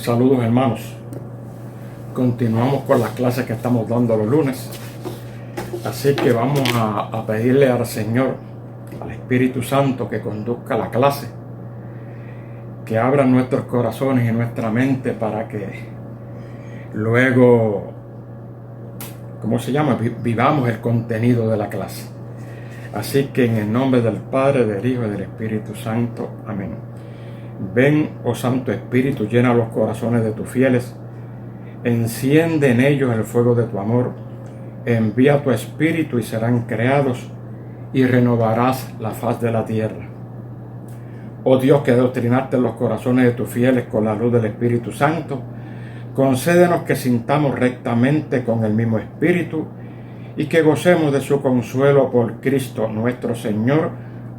Saludos hermanos, continuamos con las clases que estamos dando los lunes, así que vamos a pedirle al Señor, al Espíritu Santo, que conduzca la clase, que abra nuestros corazones y nuestra mente para que luego, vivamos el contenido de la clase. Así que en el nombre del Padre, del Hijo y del Espíritu Santo, amén. Ven, oh Santo Espíritu, llena los corazones de tus fieles, enciende en ellos el fuego de tu amor, envía tu Espíritu y serán creados, y renovarás la faz de la tierra. Oh Dios, que adoctrinaste los corazones de tus fieles con la luz del Espíritu Santo, concédenos que sintamos rectamente con el mismo Espíritu, y que gocemos de su consuelo por Cristo nuestro Señor.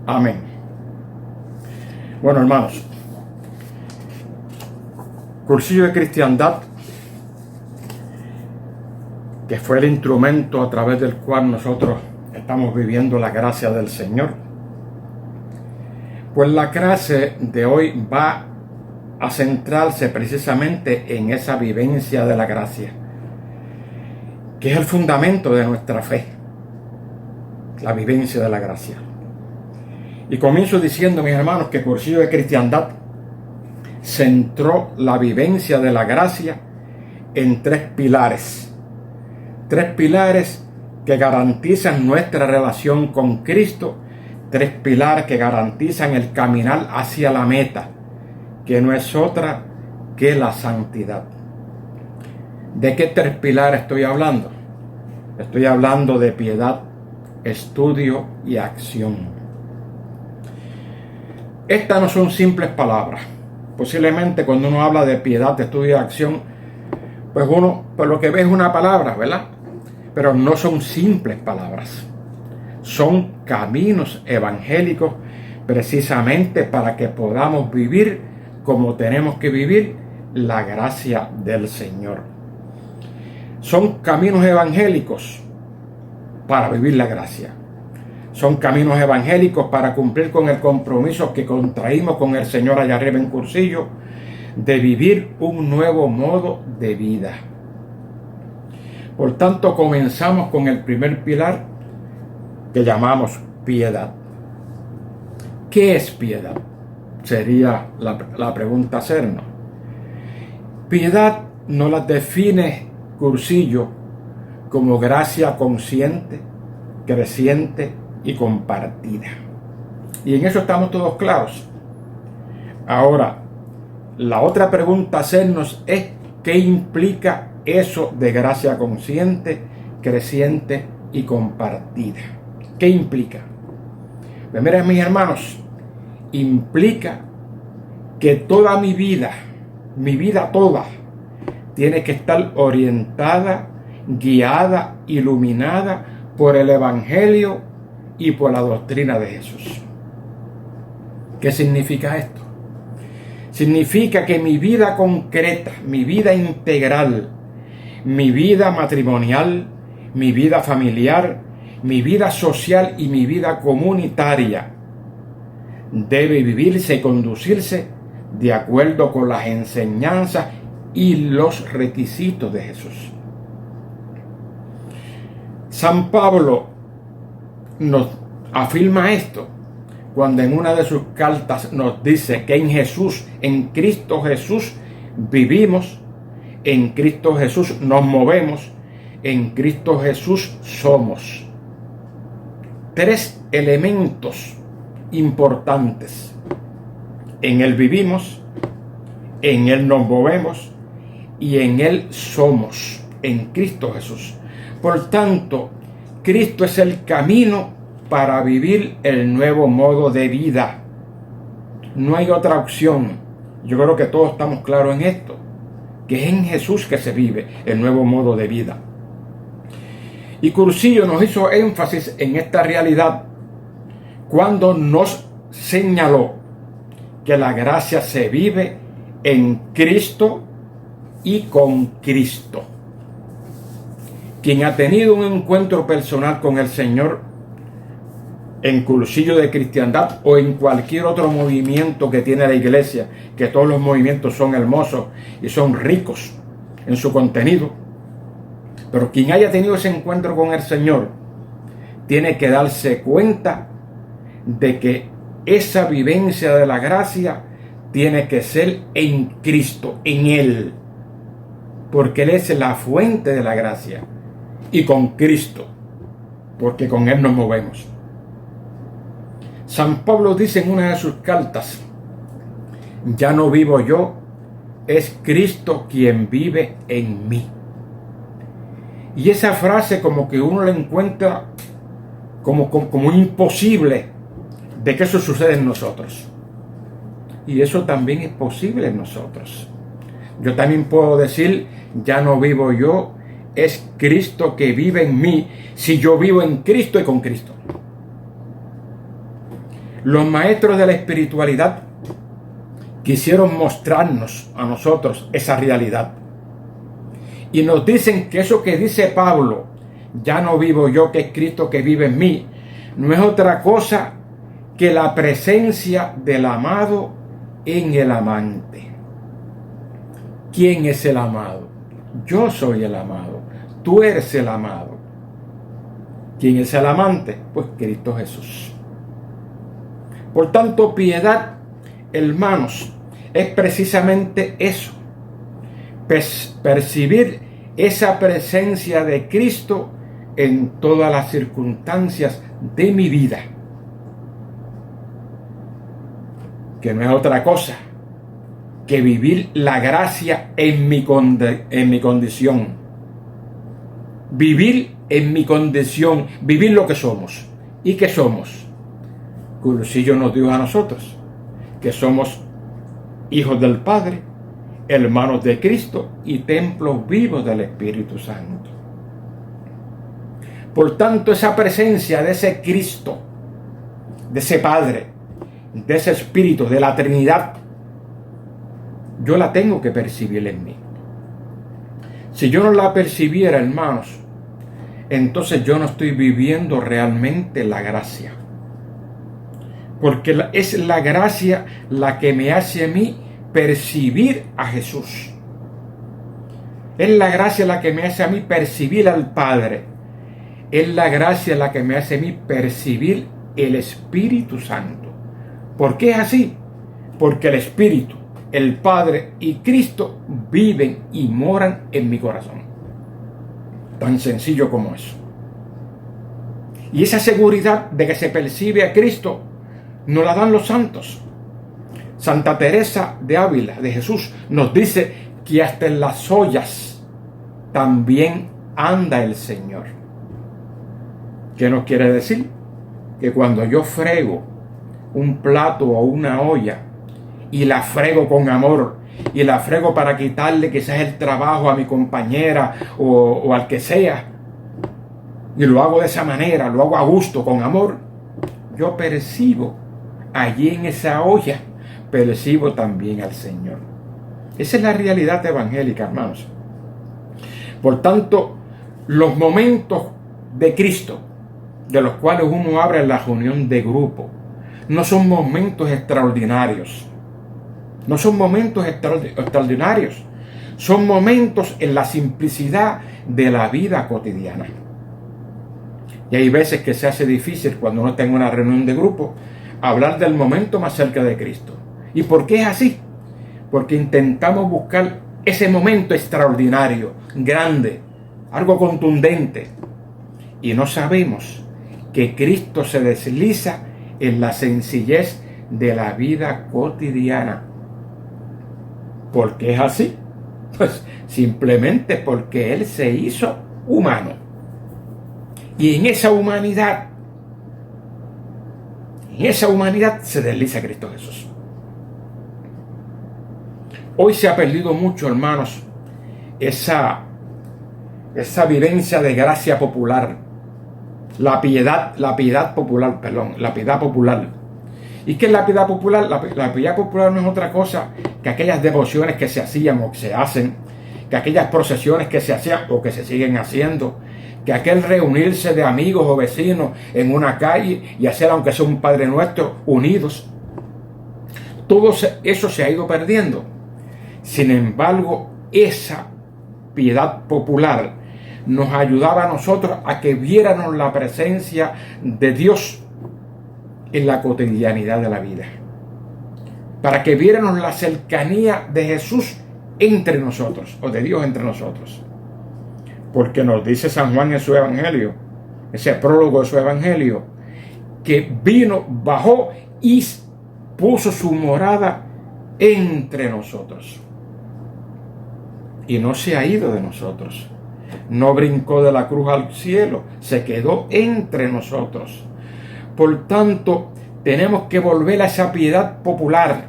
Amén. Bueno, hermanos, Cursillo de Cristiandad, que fue el instrumento a través del cual nosotros estamos viviendo la gracia del Señor. Pues la clase de hoy va a centrarse precisamente en esa vivencia de la gracia, que es el fundamento de nuestra fe, la vivencia de la gracia. Y comienzo diciendo, mis hermanos, que Cursillo de Cristiandad centró la vivencia de la gracia en tres pilares que garantizan nuestra relación con Cristo, tres pilares que garantizan el caminar hacia la meta, que no es otra que la santidad. ¿De qué tres pilares estoy hablando? Estoy hablando de piedad, estudio y acción. Estas no son simples palabras. Posiblemente cuando uno habla de piedad, de estudio y acción, pues uno lo que ve es una palabra, ¿verdad? Pero no son simples palabras. Son caminos evangélicos precisamente para que podamos vivir como tenemos que vivir la gracia del Señor. Son caminos evangélicos para vivir la gracia. Son caminos evangélicos para cumplir con el compromiso que contraímos con el Señor allá arriba en Cursillo, de vivir un nuevo modo de vida. Por tanto, comenzamos con el primer pilar que llamamos piedad. ¿Qué es piedad? Sería la pregunta a hacernos. Piedad nos la define Cursillo como gracia consciente, creciente y compartida. Y en eso estamos todos claros. Ahora, la otra pregunta a hacernos es: ¿qué implica eso de gracia consciente, creciente y compartida? ¿Qué implica? Pues miren, mis hermanos, implica que toda mi vida toda, tiene que estar orientada, guiada, iluminada por el Evangelio y por la doctrina de Jesús. ¿Qué significa esto? Significa que mi vida concreta, mi vida integral, mi vida matrimonial, mi vida familiar, mi vida social y mi vida comunitaria debe vivirse y conducirse de acuerdo con las enseñanzas y los requisitos de Jesús. San Pablo nos afirma esto cuando en una de sus cartas nos dice que en Jesús, en Cristo Jesús vivimos, en Cristo Jesús nos movemos, en Cristo Jesús somos. Tres elementos importantes. En Él vivimos, en Él nos movemos y en Él somos, en Cristo Jesús. Por tanto, Cristo es el camino para vivir el nuevo modo de vida. No hay otra opción. Yo creo que todos estamos claros en esto, que es en Jesús que se vive el nuevo modo de vida. Y Cursillo nos hizo énfasis en esta realidad cuando nos señaló que la gracia se vive en Cristo y con Cristo. Quien ha tenido un encuentro personal con el Señor en cursillo de cristiandad o en cualquier otro movimiento que tiene la iglesia, que todos los movimientos son hermosos y son ricos en su contenido. Pero quien haya tenido ese encuentro con el Señor tiene que darse cuenta de que esa vivencia de la gracia tiene que ser en Cristo, en Él, porque Él es la fuente de la gracia, y con Cristo, porque con Él nos movemos. San Pablo dice en una de sus cartas: ya no vivo yo, es Cristo quien vive en mí. Y esa frase como que uno la encuentra como imposible de que eso suceda en nosotros. Y eso también es posible en nosotros. Yo también puedo decir: ya no vivo yo, es Cristo que vive en mí, si yo vivo en Cristo y con Cristo. Los maestros de la espiritualidad quisieron mostrarnos a nosotros esa realidad. Y nos dicen que eso que dice Pablo, ya no vivo yo, que es Cristo que vive en mí, no es otra cosa que la presencia del amado en el amante. ¿Quién es el amado? Yo soy el amado. Tú eres el amado. ¿Quién es el amante? Pues Cristo Jesús. Por tanto, piedad, hermanos, es precisamente eso. Percibir esa presencia de Cristo en todas las circunstancias de mi vida. Que no es otra cosa que vivir la gracia en mi condición. Vivir en mi condición, vivir lo que somos. ¿Y qué somos? Cursillo nos dijo a nosotros que somos hijos del Padre, hermanos de Cristo y templos vivos del Espíritu Santo. Por tanto, esa presencia de ese Cristo, de ese Padre, de ese Espíritu, de la Trinidad, yo la tengo que percibir en mí. Si yo no la percibiera, hermanos, entonces yo no estoy viviendo realmente la gracia. Porque es la gracia la que me hace a mí percibir a Jesús. Es la gracia la que me hace a mí percibir al Padre. Es la gracia la que me hace a mí percibir el Espíritu Santo. ¿Por qué es así? Porque el Espíritu, el Padre y Cristo viven y moran en mi corazón. Tan sencillo como eso. Y esa seguridad de que se percibe a Cristo nos la dan los santos. Santa Teresa de Ávila, de Jesús, nos dice que hasta en las ollas también anda el Señor. ¿Qué nos quiere decir? Que cuando yo frego un plato o una olla y la frego con amor y la frego para quitarle quizás el trabajo a mi compañera o al que sea, y lo hago de esa manera, lo hago a gusto, con amor, yo percibo allí en esa olla, percibo también al Señor. Esa es la realidad evangélica, hermanos. Por tanto, los momentos de Cristo, de los cuales uno abre la reunión de grupo, no son momentos extraordinarios. No son momentos extraordinarios. Son momentos en la simplicidad de la vida cotidiana. Y hay veces que se hace difícil cuando uno está en una reunión de grupo hablar del momento más cerca de Cristo. ¿Y por qué es así? Porque intentamos buscar ese momento extraordinario, grande, algo contundente. Y no sabemos que Cristo se desliza en la sencillez de la vida cotidiana. ¿Por qué es así? Pues simplemente porque Él se hizo humano. Y en esa humanidad se desliza Cristo Jesús. Hoy se ha perdido mucho, hermanos, esa vivencia de gracia popular, la piedad popular. ¿Y qué es la piedad popular? La piedad popular no es otra cosa que aquellas devociones que se hacían o que se hacen, que aquellas procesiones que se hacían o que se siguen haciendo, que aquel reunirse de amigos o vecinos en una calle y hacer, aunque sea un Padre Nuestro, unidos. Todo eso se ha ido perdiendo. Sin embargo, esa piedad popular nos ayudaba a nosotros a que viéramos la presencia de Dios en la cotidianidad de la vida, para que viéramos la cercanía de Jesús entre nosotros, o de Dios entre nosotros. Porque nos dice San Juan en su evangelio, ese prólogo de su evangelio, que vino, bajó y puso su morada entre nosotros. Y no se ha ido de nosotros. No brincó de la cruz al cielo, se quedó entre nosotros. Por tanto, tenemos que volver a esa piedad popular.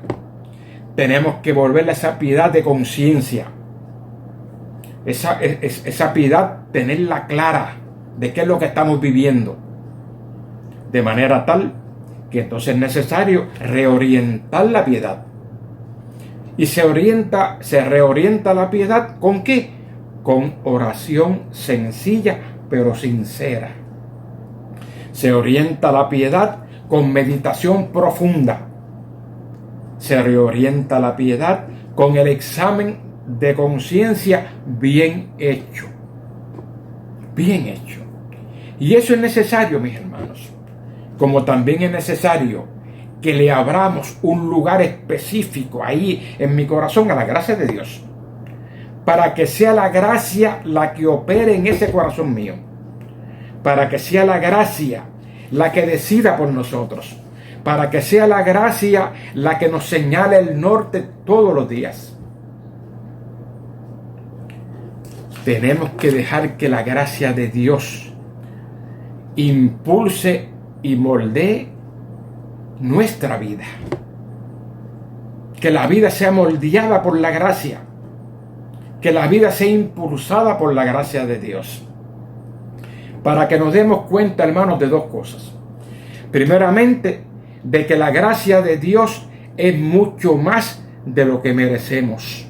Tenemos que volver a esa piedad de conciencia. Esa piedad, tenerla clara de qué es lo que estamos viviendo. De manera tal que entonces es necesario reorientar la piedad. Y se reorienta la piedad ¿con qué? Con oración sencilla pero sincera. Se orienta la piedad con meditación profunda. Se reorienta la piedad con el examen de conciencia bien hecho. Bien hecho. Y eso es necesario, mis hermanos. Como también es necesario que le abramos un lugar específico ahí en mi corazón a la gracia de Dios, para que sea la gracia la que opere en ese corazón mío, para que sea la gracia la que decida por nosotros, para que sea la gracia la que nos señale el norte todos los días. Tenemos que dejar que la gracia de Dios impulse y moldee nuestra vida. Que la vida sea moldeada por la gracia. Que la vida sea impulsada por la gracia de Dios. Para que nos demos cuenta, hermanos, de dos cosas. Primeramente, de que la gracia de Dios es mucho más de lo que merecemos.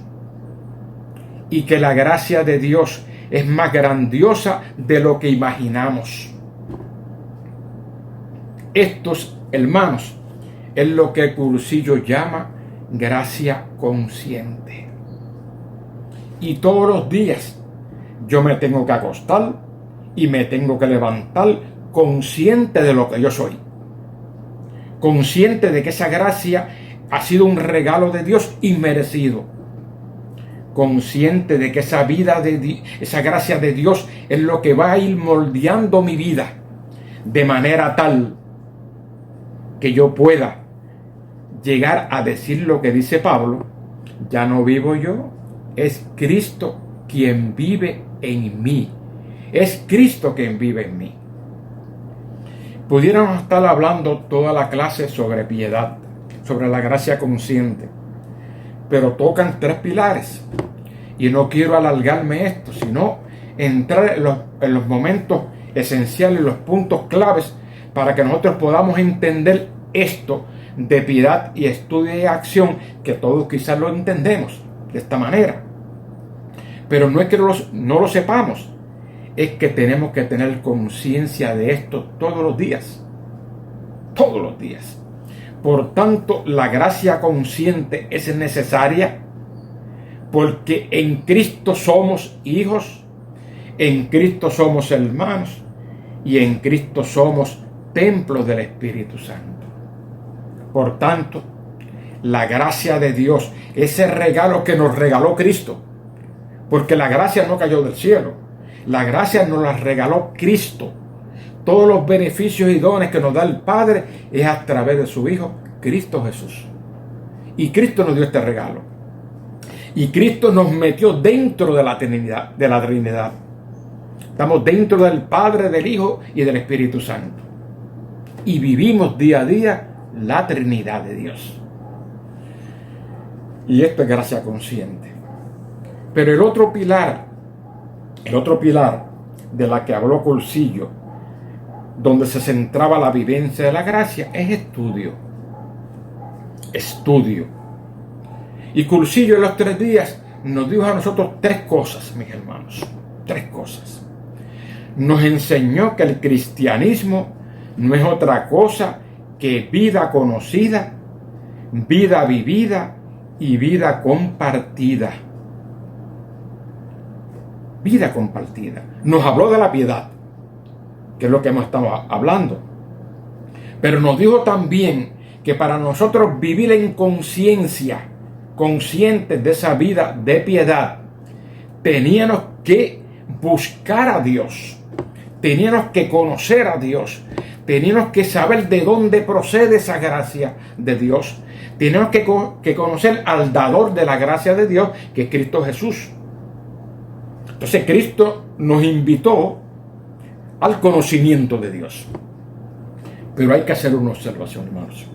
Y que la gracia de Dios es más grandiosa de lo que imaginamos. Estos, hermanos, es lo que el cursillo llama gracia consciente. Y todos los días yo me tengo que acostar y me tengo que levantar consciente de lo que yo soy. Consciente de que esa gracia ha sido un regalo de Dios inmerecido. Consciente de que esa vida esa gracia de Dios es lo que va a ir moldeando mi vida de manera tal que yo pueda llegar a decir lo que dice Pablo: ya no vivo yo, es Cristo quien vive en mí. Es Cristo quien vive en mí. Pudiéramos estar hablando toda la clase sobre piedad, sobre la gracia consciente, pero tocan tres pilares. Y no quiero alargarme esto, sino entrar en los momentos esenciales, los puntos claves, para que nosotros podamos entender esto de piedad y estudio y acción, que todos quizás lo entendemos de esta manera. Pero no es que no lo sepamos, es que tenemos que tener conciencia de esto todos los días. Todos los días. Por tanto, la gracia consciente es necesaria, porque en Cristo somos hijos, en Cristo somos hermanos y en Cristo somos templos del Espíritu Santo. Por tanto, la gracia de Dios, ese regalo que nos regaló Cristo, porque la gracia no cayó del cielo, la gracia nos la regaló Cristo. Todos los beneficios y dones que nos da el Padre es a través de su Hijo, Cristo Jesús. Y Cristo nos dio este regalo. Y Cristo nos metió dentro de la Trinidad. Estamos dentro del Padre, del Hijo y del Espíritu Santo. Y vivimos día a día la Trinidad de Dios. Y esto es gracia consciente. Pero el otro pilar de la que habló Cursillo, donde se centraba la vivencia de la gracia, es estudio. Estudio. Y Cursillo en los 3 días nos dijo a nosotros 3 cosas, mis hermanos. 3 cosas. nos enseñó que el cristianismo no es otra cosa que vida conocida, vida vivida y vida compartida. Vida compartida. Nos habló de la piedad, que es lo que hemos estado hablando. Pero nos dijo también que para nosotros vivir en conciencia, conscientes de esa vida de piedad, teníamos que buscar a Dios, teníamos que conocer a Dios, teníamos que saber de dónde procede esa gracia de Dios, teníamos que conocer al dador de la gracia de Dios, que es Cristo Jesús. Entonces Cristo nos invitó al conocimiento de Dios. Pero hay que hacer una observación, hermanos.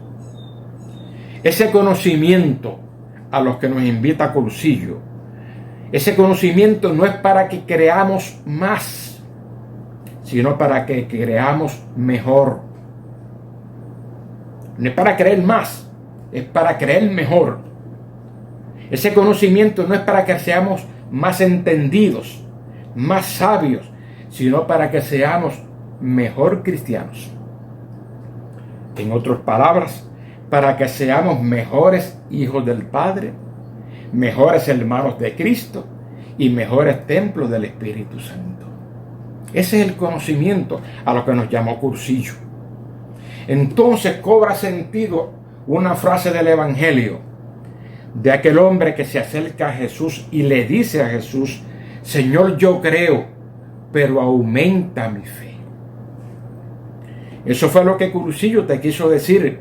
Ese conocimiento a los que nos invita Cursillo, ese conocimiento no es para que creamos más, sino para que creamos mejor. No es para creer más, es para creer mejor. Ese conocimiento no es para que seamos más entendidos, más sabios, sino para que seamos mejor cristianos. En otras palabras, para que seamos mejores hijos del Padre, mejores hermanos de Cristo y mejores templos del Espíritu Santo. Ese es el conocimiento a lo que nos llamó Cursillo. Entonces cobra sentido una frase del Evangelio de aquel hombre que se acerca a Jesús y le dice a Jesús: Señor, yo creo, pero aumenta mi fe. Eso fue lo que Cursillo te quiso decir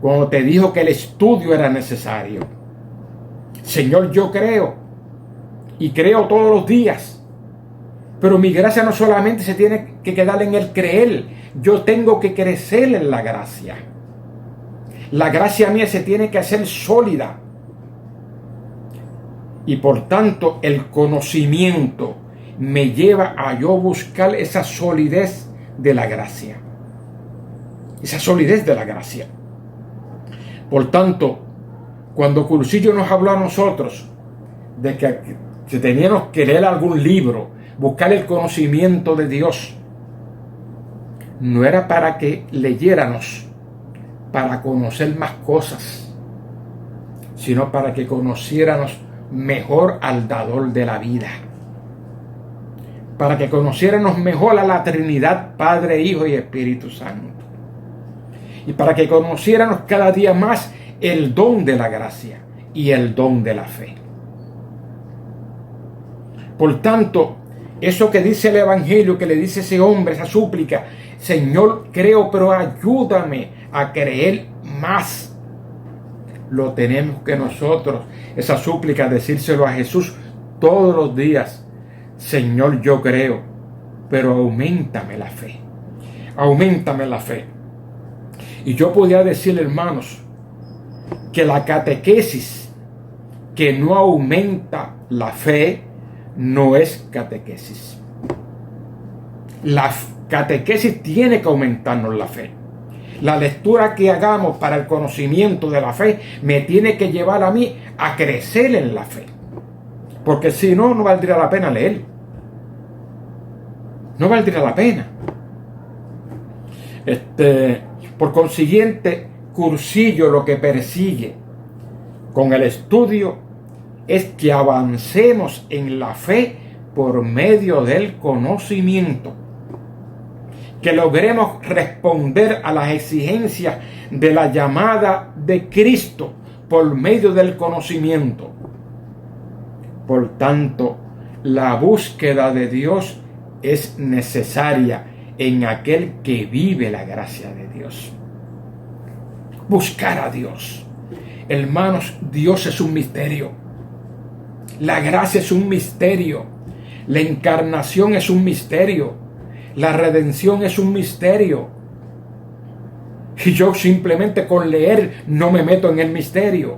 cuando te dijo que el estudio era necesario. Señor, yo creo, y creo todos los días, pero mi gracia no solamente se tiene que quedar en el creer, yo tengo que crecer en la gracia. La gracia mía se tiene que hacer sólida. Y por tanto el conocimiento me lleva a yo buscar esa solidez de la gracia. Esa solidez de la gracia. Por tanto, cuando Cursillo nos habló a nosotros de que teníamos que leer algún libro, buscar el conocimiento de Dios, no era para que leyéramos para conocer más cosas, sino para que conociéramos mejor al dador de la vida, para que conociéramos mejor a la Trinidad, Padre, Hijo y Espíritu Santo, y para que conociéramos cada día más el don de la gracia y el don de la fe. Por tanto, eso que dice el Evangelio, que le dice ese hombre, esa súplica: Señor, creo, pero ayúdame a creer más, lo tenemos que nosotros, esa súplica, decírselo a Jesús todos los días: Señor, yo creo, pero auméntame la fe. Auméntame la fe. Y yo podría decir, hermanos, que la catequesis que no aumenta la fe no es catequesis. La catequesis tiene que aumentarnos la fe. La lectura que hagamos para el conocimiento de la fe me tiene que llevar a mí a crecer en la fe. Porque si no, no valdría la pena leer. No valdría la pena. Por consiguiente, Cursillo lo que persigue con el estudio es que avancemos en la fe por medio del conocimiento, que logremos responder a las exigencias de la llamada de Cristo por medio del conocimiento. Por tanto, la búsqueda de Dios es necesaria en aquel que vive la gracia de Dios. Buscar a Dios. Hermanos, Dios es un misterio. La gracia es un misterio. La encarnación es un misterio. La redención es un misterio. Y yo simplemente con leer no me meto en el misterio.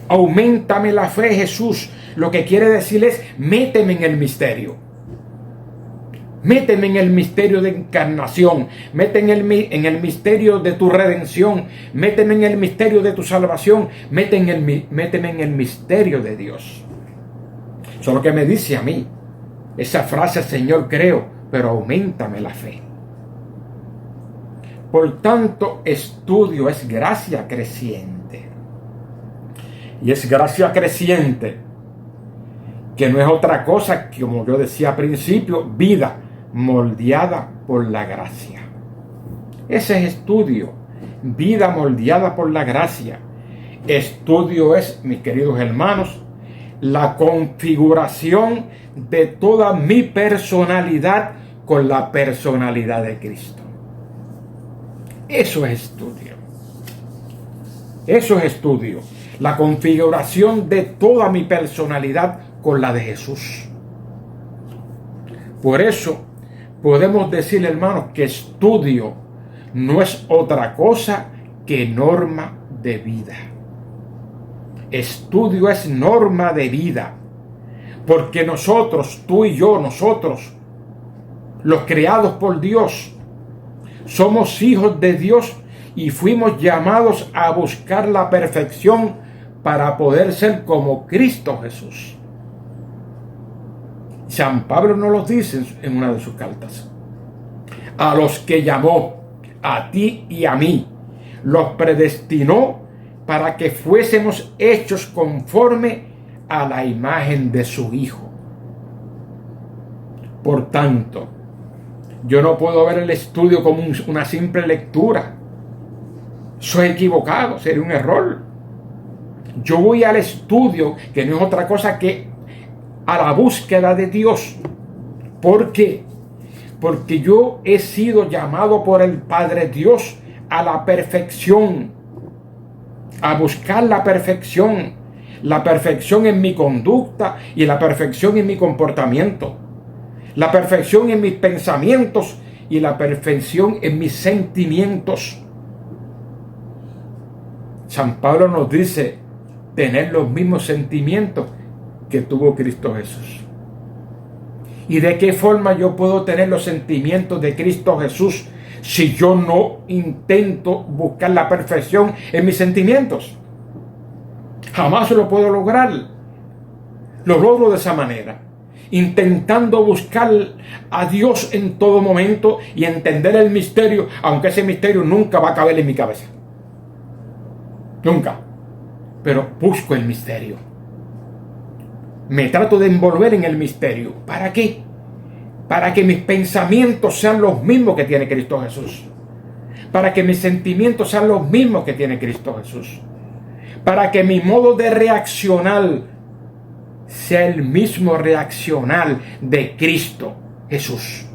Auméntame la fe, Jesús. Lo que quiere decir es: méteme en el misterio. Méteme en el misterio de encarnación. Méteme en el misterio de tu redención. Méteme en el misterio de tu salvación. Méteme en el misterio de Dios. Eso es lo que me dice a mí. Esa frase, Señor, creo, pero auméntame la fe. Por tanto, estudio es gracia creciente. Y es gracia creciente, que no es otra cosa que, como yo decía al principio, vida moldeada por la gracia. Ese es estudio, vida moldeada por la gracia. Estudio es, mis queridos hermanos, la configuración de toda mi personalidad con la personalidad de Cristo. Eso es estudio. Eso es estudio. La configuración de toda mi personalidad con la de Jesús. Por eso podemos decir, hermanos, que estudio no es otra cosa que norma de vida. Estudio es norma de vida. Porque nosotros, tú y yo, nosotros, los creados por Dios, somos hijos de Dios y fuimos llamados a buscar la perfección para poder ser como Cristo Jesús. San Pablo nos lo dice en una de sus cartas. A los que llamó, a ti y a mí, los predestinó para que fuésemos hechos conforme a la imagen de su Hijo. Por tanto, yo no puedo ver el estudio como una simple lectura. Soy equivocado, sería un error. Yo voy al estudio, que no es otra cosa que a la búsqueda de Dios. ¿Por qué? Porque yo he sido llamado por el Padre Dios a la perfección, a buscar la perfección en mi conducta y la perfección en mi comportamiento, la perfección en mis pensamientos y la perfección en mis sentimientos. San Pablo nos dice tener los mismos sentimientos que tuvo Cristo Jesús. ¿Y de qué forma yo puedo tener los sentimientos de Cristo Jesús si yo no intento buscar la perfección en mis sentimientos? Jamás lo puedo lograr. Lo logro de esa manera, intentando buscar a Dios en todo momento y entender el misterio, aunque ese misterio nunca va a caber en mi cabeza. Nunca. Pero busco el misterio. Me trato de envolver en el misterio. ¿Para qué? Para que mis pensamientos sean los mismos que tiene Cristo Jesús. Para que mis sentimientos sean los mismos que tiene Cristo Jesús. Para que mi modo de reaccionar sea el mismo reaccionar de Cristo Jesús.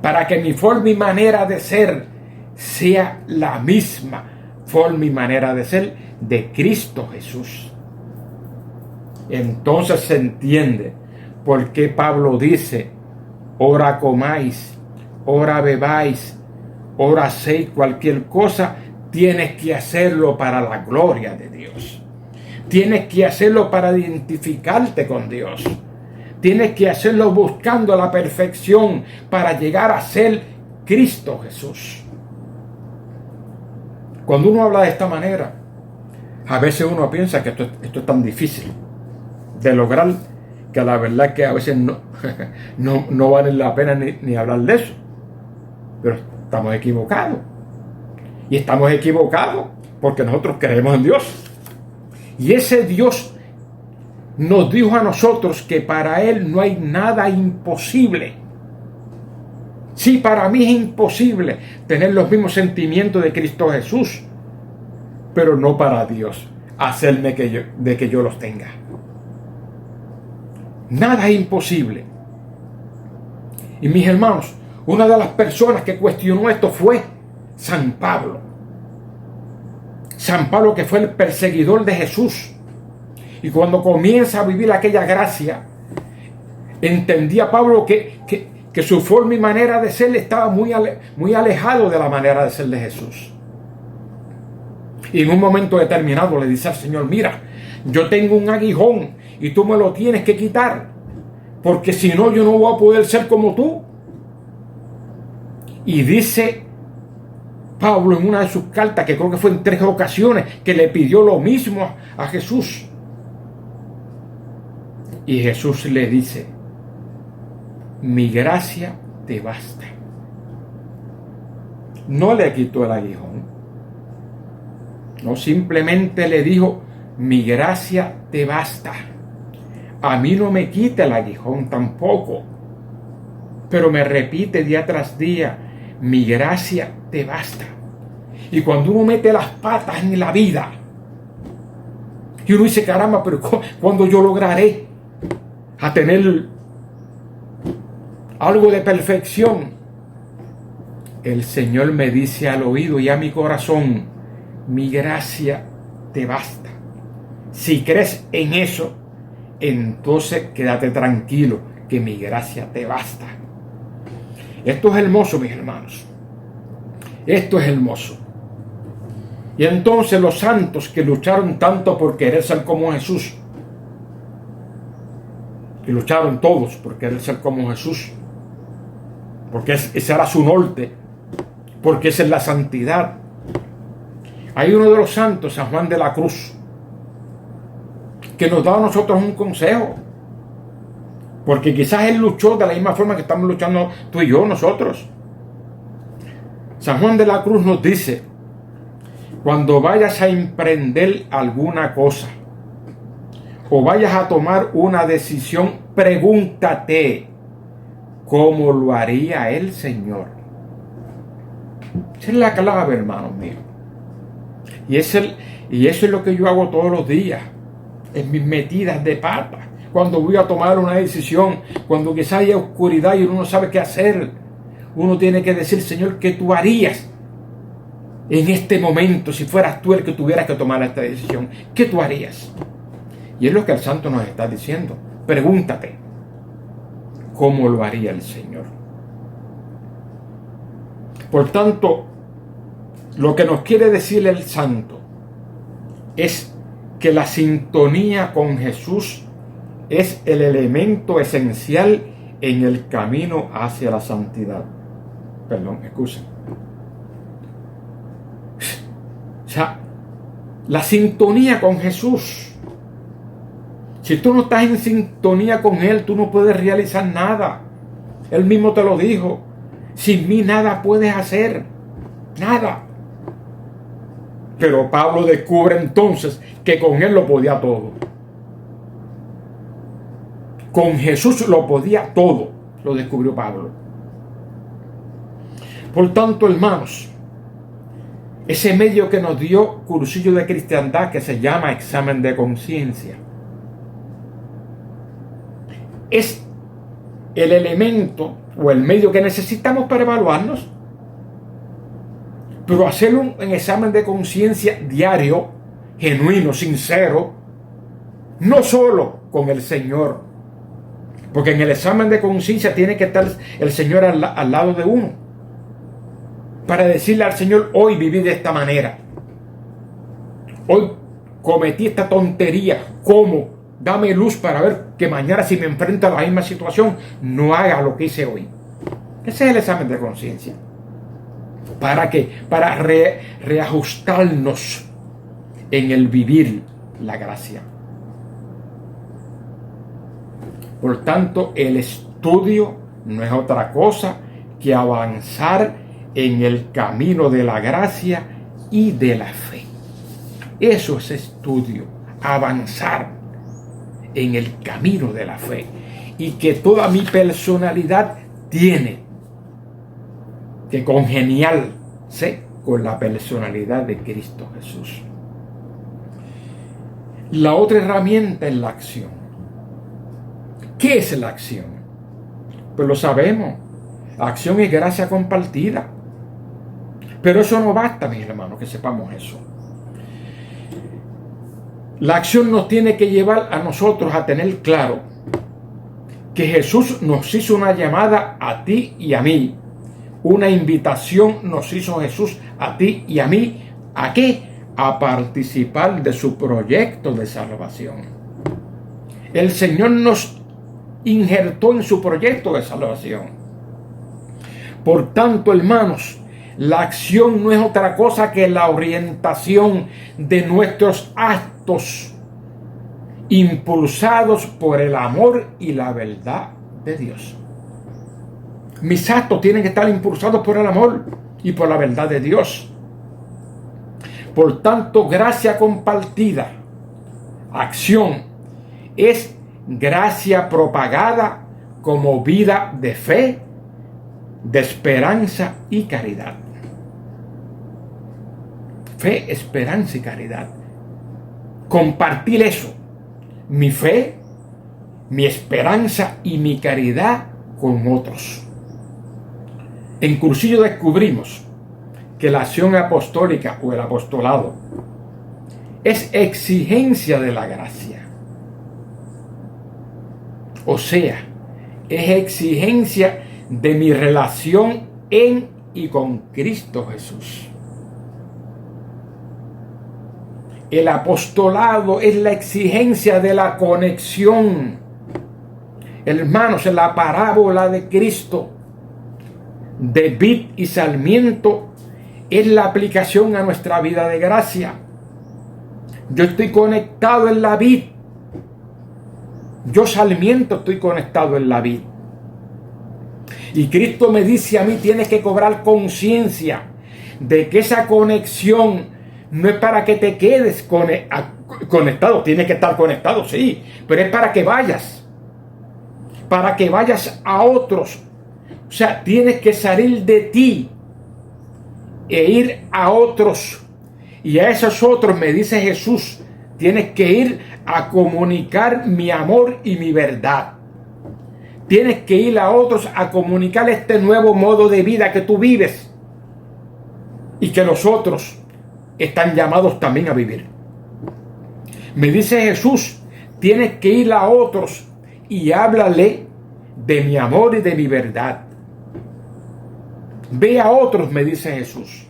Para que mi forma y manera de ser sea la misma forma y manera de ser de Cristo Jesús. Entonces se entiende por qué Pablo dice: ora comáis, ora bebáis, ora hacéis cualquier cosa, tienes que hacerlo para la gloria de Dios. Tienes que hacerlo para identificarte con Dios. Tienes que hacerlo buscando la perfección para llegar a ser Cristo Jesús. Cuando uno habla de esta manera, a veces uno piensa que esto es tan difícil de lograr, que la verdad es que a veces no vale la pena ni hablar de eso. Pero estamos equivocados. Y estamos equivocados porque nosotros creemos en Dios. Y ese Dios nos dijo a nosotros que para Él no hay nada imposible. Sí, para mí es imposible tener los mismos sentimientos de Cristo Jesús, pero no para Dios hacerme que yo los tenga. Nada es imposible. Y mis hermanos, una de las personas que cuestionó esto fue San Pablo. San Pablo, que fue el perseguidor de Jesús. Y cuando comienza a vivir aquella gracia, entendía Pablo que su forma y manera de ser estaba muy alejado de la manera de ser de Jesús. Y en un momento determinado le dice al Señor: mira, yo tengo un aguijón y tú me lo tienes que quitar, porque si no yo no voy a poder ser como tú. Y dice Pablo en una de sus cartas, que creo que fue en 3 ocasiones, que le pidió lo mismo a Jesús. Y Jesús le dice: mi gracia te basta. No le quitó el aguijón. No, simplemente le dijo, mi gracia te basta. A mí no me quita el aguijón tampoco. Pero me repite día tras día, mi gracia te basta. Y cuando uno mete las patas en la vida, y uno dice, caramba, pero ¿cuándo yo lograré a tener algo de perfección? El Señor me dice al oído y a mi corazón, mi gracia te basta. Si crees en eso, entonces quédate tranquilo, que mi gracia te basta. Esto es hermoso, mis hermanos. Esto es hermoso. Y entonces los santos que lucharon tanto por querer ser como Jesús, que lucharon todos por querer ser como Jesús, porque ese era su norte, porque esa es la santidad. Hay uno de los santos, San Juan de la Cruz, que nos da a nosotros un consejo, porque quizás él luchó de la misma forma que estamos luchando tú y yo, nosotros. San Juan de la Cruz nos dice, cuando vayas a emprender alguna cosa o vayas a tomar una decisión, pregúntate cómo lo haría el Señor. Esa es la clave, hermanos míos. Y eso es lo que yo hago todos los días, en mis metidas de pata, cuando voy a tomar una decisión, cuando quizás hay oscuridad y uno no sabe qué hacer. Uno tiene que decir, Señor, ¿qué tú harías en este momento si fueras tú el que tuvieras que tomar esta decisión? ¿Qué tú harías? Y es lo que el santo nos está diciendo. Pregúntate, ¿cómo lo haría el Señor? Por tanto, lo que nos quiere decir el santo es que la sintonía con Jesús es el elemento esencial en el camino hacia la santidad. Perdón, excusen. O sea, la sintonía con Jesús. Si tú no estás en sintonía con Él, tú no puedes realizar nada. Él mismo te lo dijo. Sin mí nada puedes hacer. Nada. Pero Pablo descubre entonces que con Él lo podía todo. Con Jesús lo podía todo. Lo descubrió Pablo. Por tanto, hermanos, ese medio que nos dio Cursillo de Cristiandad, que se llama examen de conciencia, es el elemento o el medio que necesitamos para evaluarnos. Pero hacer un examen de conciencia diario, genuino, sincero, no solo con el Señor, porque en el examen de conciencia tiene que estar el Señor al lado de uno, para decirle al Señor, hoy viví de esta manera, hoy cometí esta tontería, ¿cómo? Dame luz para ver que mañana, si me enfrento a la misma situación, no haga lo que hice hoy. Ese es el examen de conciencia. ¿Para qué? Para reajustarnos en el vivir la gracia. Por tanto, el estudio no es otra cosa que avanzar en el camino de la gracia y de la fe. Eso es estudio, avanzar en el camino de la fe, y que toda mi personalidad tiene que congeniarse con la personalidad de Cristo Jesús. La otra herramienta es la acción. ¿Qué es la acción? Pues lo sabemos. Acción es gracia compartida. Pero eso no basta, mis hermanos, que sepamos eso. La acción nos tiene que llevar a nosotros a tener claro que Jesús nos hizo una llamada a ti y a mí. Una invitación nos hizo Jesús a ti y a mí. ¿A qué? A participar de su proyecto de salvación. El Señor nos injertó en su proyecto de salvación. Por tanto, hermanos, la acción no es otra cosa que la orientación de nuestros actos impulsados por el amor y la verdad de Dios. Mis actos tienen que estar impulsados por el amor y por la verdad de Dios. Por tanto, gracia compartida, acción, es gracia propagada como vida de fe, de esperanza y caridad. Fe, esperanza y caridad. Compartir eso, mi fe, mi esperanza y mi caridad con otros. En Cursillo descubrimos que la acción apostólica o el apostolado es exigencia de la gracia. O sea, es exigencia de mi relación en y con Cristo Jesús. El apostolado es la exigencia de la conexión. Hermanos, en la parábola de Cristo, de vid y sarmiento, es la aplicación a nuestra vida de gracia. Yo estoy conectado en la vid. Yo, sarmiento, estoy conectado en la vid. Y Cristo me dice a mí, tienes que cobrar conciencia de que esa conexión no es para que te quedes conectado. Tienes que estar conectado, sí, pero es para que vayas a otros. O sea, tienes que salir de ti e ir a otros. Y a esos otros, me dice Jesús, tienes que ir a comunicar mi amor y mi verdad. Tienes que ir a otros a comunicar este nuevo modo de vida que tú vives y que los otros están llamados también a vivir. Me dice Jesús, tienes que ir a otros y háblale de mi amor y de mi verdad. Ve a otros, me dice Jesús.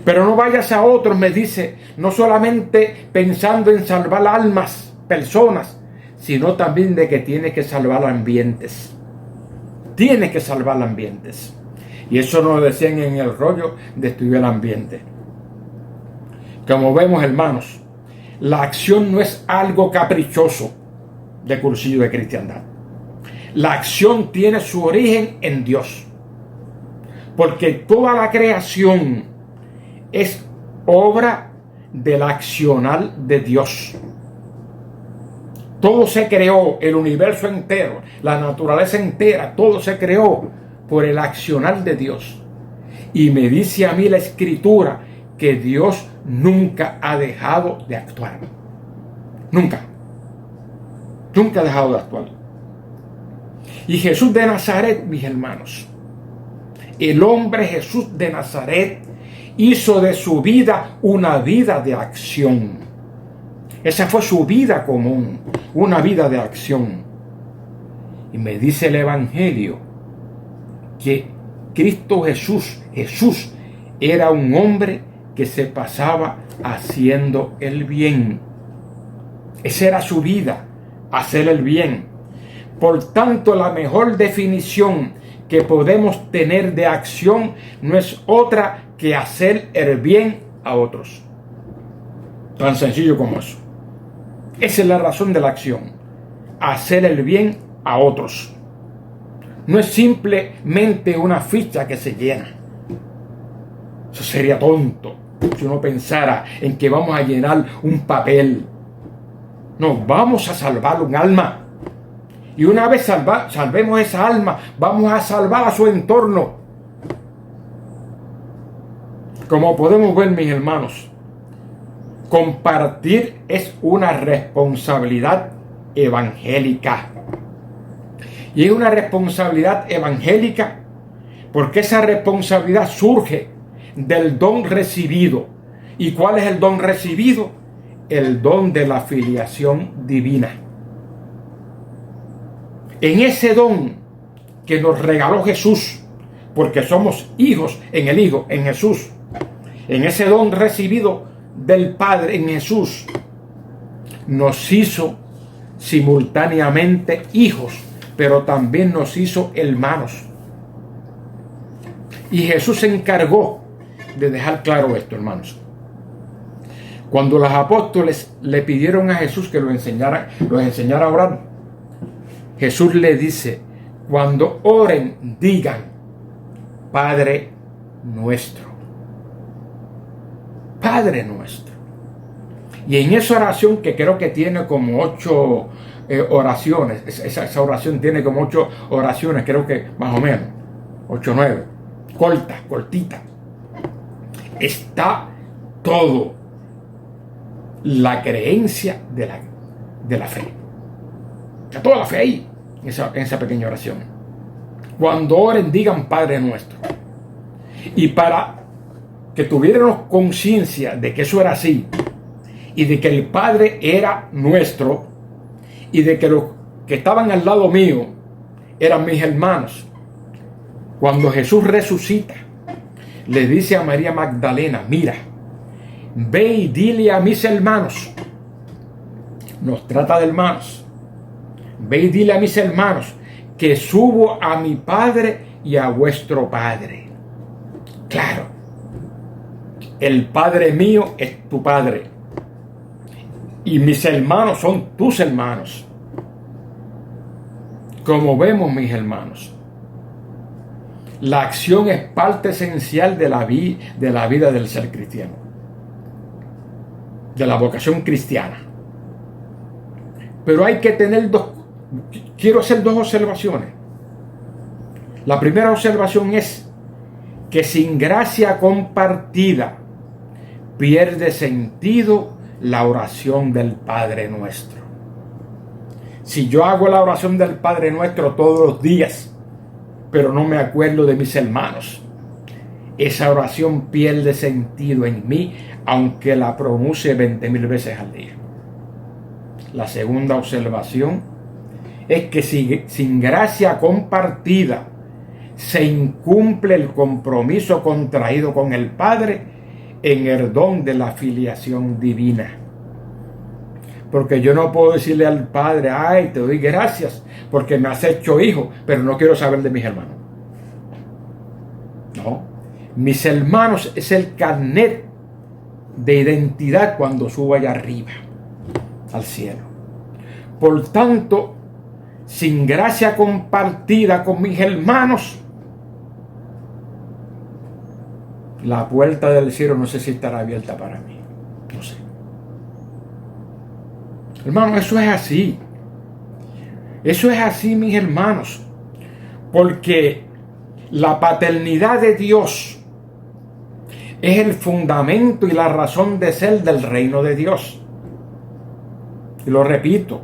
Pero no vayas a otros, me dice, no solamente pensando en salvar almas, personas, sino también de que tienes que salvar ambientes. Tienes que salvar ambientes. Y eso nos decían en el rollo de estudiar el ambiente. Como vemos, hermanos, la acción no es algo caprichoso de Cursillo de Cristiandad. La acción tiene su origen en Dios. Porque toda la creación es obra del accionar de Dios. Todo se creó, el universo entero, la naturaleza entera, todo se creó por el accionar de Dios. Y me dice a mí la Escritura que Dios nunca ha dejado de actuar. Nunca. Nunca ha dejado de actuar. Y Jesús de Nazaret, mis hermanos, el hombre Jesús de Nazaret hizo de su vida una vida de acción. Esa fue su vida común, una vida de acción. Y me dice el Evangelio que Cristo Jesús era un hombre que se pasaba haciendo el bien. Esa era su vida, hacer el bien. Por tanto, la mejor definición que podemos tener de acción no es otra que hacer el bien a otros. Tan sencillo como eso. Esa es la razón de la acción. Hacer el bien a otros. No es simplemente una ficha que se llena. Eso sería tonto si uno pensara en que vamos a llenar un papel. No, vamos a salvar un alma. Y una vez salvemos esa alma, vamos a salvar a su entorno. Como podemos ver, mis hermanos, compartir es una responsabilidad evangélica. Y es una responsabilidad evangélica porque esa responsabilidad surge del don recibido. ¿Y cuál es el don recibido? El don de la filiación divina. En ese don que nos regaló Jesús, porque somos hijos en el Hijo, en Jesús, en ese don recibido del Padre en Jesús, nos hizo simultáneamente hijos, pero también nos hizo hermanos. Y Jesús se encargó de dejar claro esto, hermanos. Cuando los apóstoles le pidieron a Jesús que los enseñara a orar, Jesús le dice, cuando oren, digan, Padre nuestro. Padre nuestro. Y en esa oración, que creo que tiene como 8 oraciones, esa oración tiene como 8 oraciones, creo que más o menos, 8 o 9, cortita, está todo la creencia de la fe. Está toda la fe ahí, en esa pequeña oración. Cuando oren, digan Padre nuestro. Y para que tuviéramos conciencia de que eso era así, y de que el Padre era nuestro, y de que los que estaban al lado mío eran mis hermanos, cuando Jesús resucita, le dice a María Magdalena, mira, ve y dile a mis hermanos, nos trata de hermanos, ve y dile a mis hermanos que subo a mi Padre y a vuestro Padre. Claro, el Padre mío es tu Padre y mis hermanos son tus hermanos. Como vemos, mis hermanos, la acción es parte esencial de la vida del ser cristiano, de la vocación cristiana. Pero hay que tener quiero hacer 2 observaciones. La primera observación es que sin gracia compartida pierde sentido la oración del Padre Nuestro. Si yo hago la oración del Padre Nuestro todos los días, pero no me acuerdo de mis hermanos, esa oración pierde sentido en mí, aunque la pronuncie 20,000 veces al día. La segunda observación es que sin gracia compartida se incumple el compromiso contraído con el Padre en el don de la filiación divina. Porque yo no puedo decirle al Padre, ay, te doy gracias porque me has hecho hijo, pero no quiero saber de mis hermanos. No, mis hermanos es el carnet de identidad cuando subo allá arriba, al cielo. Por tanto, sin gracia compartida con mis hermanos, la puerta del cielo no sé si estará abierta para mí. No sé. Hermanos, eso es así. Eso es así, mis hermanos. Porque la paternidad de Dios es el fundamento y la razón de ser del reino de Dios. Y lo repito,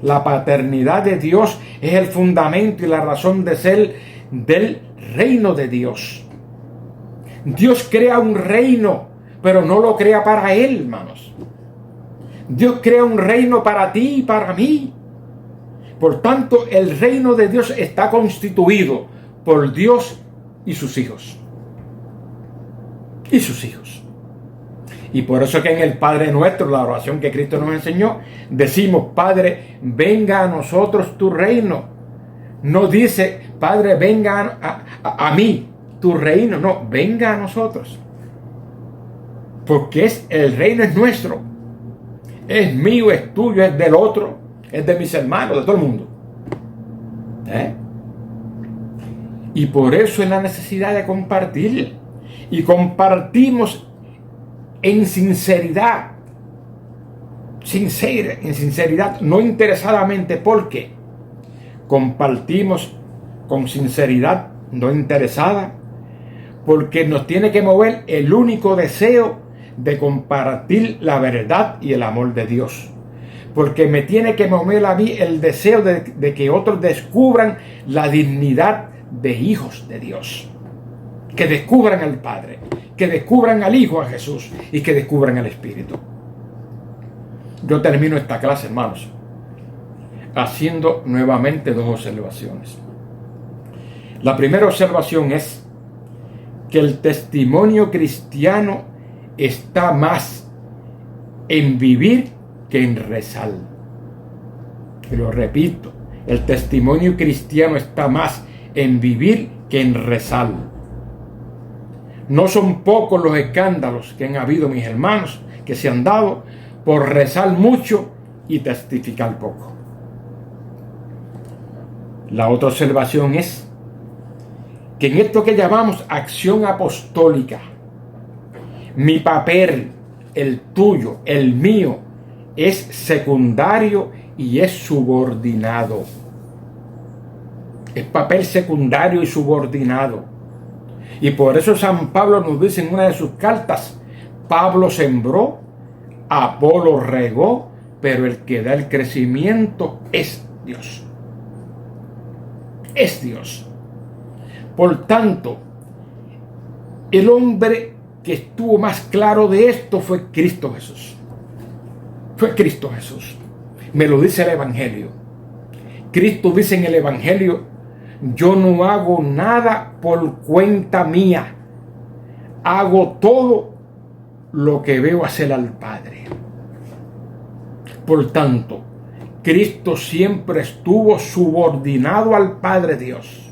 la paternidad de Dios es el fundamento y la razón de ser del reino de Dios. Dios crea un reino, pero no lo crea para Él, hermanos. Dios crea un reino para ti y para mí. Por tanto, el reino de Dios está constituido por Dios y sus hijos. Y sus hijos. Y por eso que en el Padre Nuestro, la oración que Cristo nos enseñó, decimos, Padre, venga a nosotros tu reino. No dice, Padre, venga a mí tu reino. No, venga a nosotros. Porque el reino es nuestro. Es mío, es tuyo, es del otro, es de mis hermanos, de todo el mundo. Y por eso es la necesidad de compartir. Y compartimos en sinceridad. En sinceridad, no interesadamente. ¿Por qué? Compartimos con sinceridad, no interesada, porque nos tiene que mover el único deseo de compartir la verdad y el amor de Dios. Porque me tiene que mover a mí el deseo de que otros descubran la dignidad de hijos de Dios. Que descubran al Padre, que descubran al Hijo, a Jesús, y que descubran al Espíritu. Yo termino esta clase, hermanos, haciendo nuevamente 2 observaciones. La primera observación es que el testimonio cristiano está más en vivir que en rezar. Y lo repito, el testimonio cristiano está más en vivir que en rezar. No son pocos los escándalos que han habido, mis hermanos, que se han dado por rezar mucho y testificar poco. La otra observación es que en esto que llamamos acción apostólica, mi papel, el tuyo, el mío, es secundario y es subordinado. Es papel secundario y subordinado. Y por eso San Pablo nos dice en una de sus cartas, Pablo sembró, Apolo regó, pero el que da el crecimiento es Dios. Es Dios. Por tanto, el hombre que estuvo más claro de esto fue Cristo Jesús. Fue Cristo Jesús. Me lo dice el Evangelio. Cristo dice en el Evangelio, yo no hago nada por cuenta mía. Hago todo lo que veo hacer al Padre. Por tanto, Cristo siempre estuvo subordinado al Padre Dios.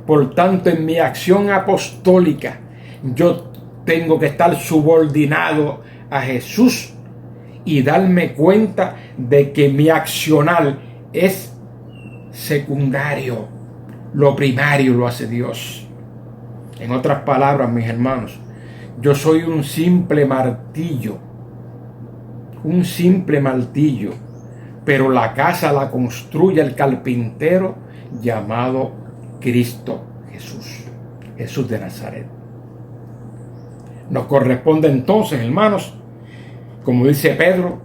Por tanto, en mi acción apostólica, yo tengo que estar subordinado a Jesús y darme cuenta de que mi accionar es secundario. Lo primario lo hace Dios. En otras palabras, mis hermanos, yo soy un simple martillo. Un simple martillo. Pero la casa la construye el carpintero llamado Cristo Jesús. Jesús de Nazaret. Nos corresponde entonces, hermanos, como dice Pedro,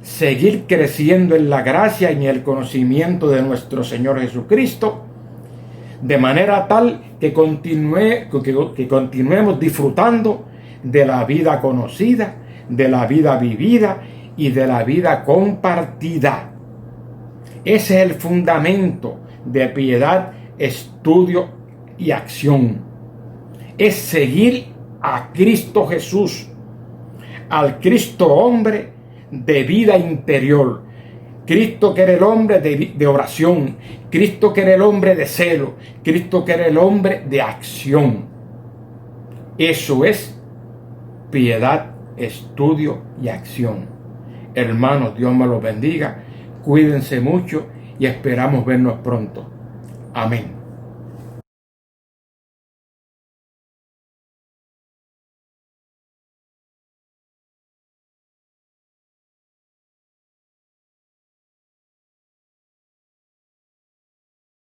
seguir creciendo en la gracia y en el conocimiento de nuestro Señor Jesucristo, de manera tal que continuemos disfrutando de la vida conocida, de la vida vivida y de la vida compartida. Ese es el fundamento de piedad, estudio y acción. Es seguir a Cristo Jesús, al Cristo hombre de vida interior. Cristo que era el hombre de oración. Cristo que era el hombre de celo. Cristo que era el hombre de acción. Eso es piedad, estudio y acción. Hermanos, Dios me los bendiga. Cuídense mucho y esperamos vernos pronto. Amén.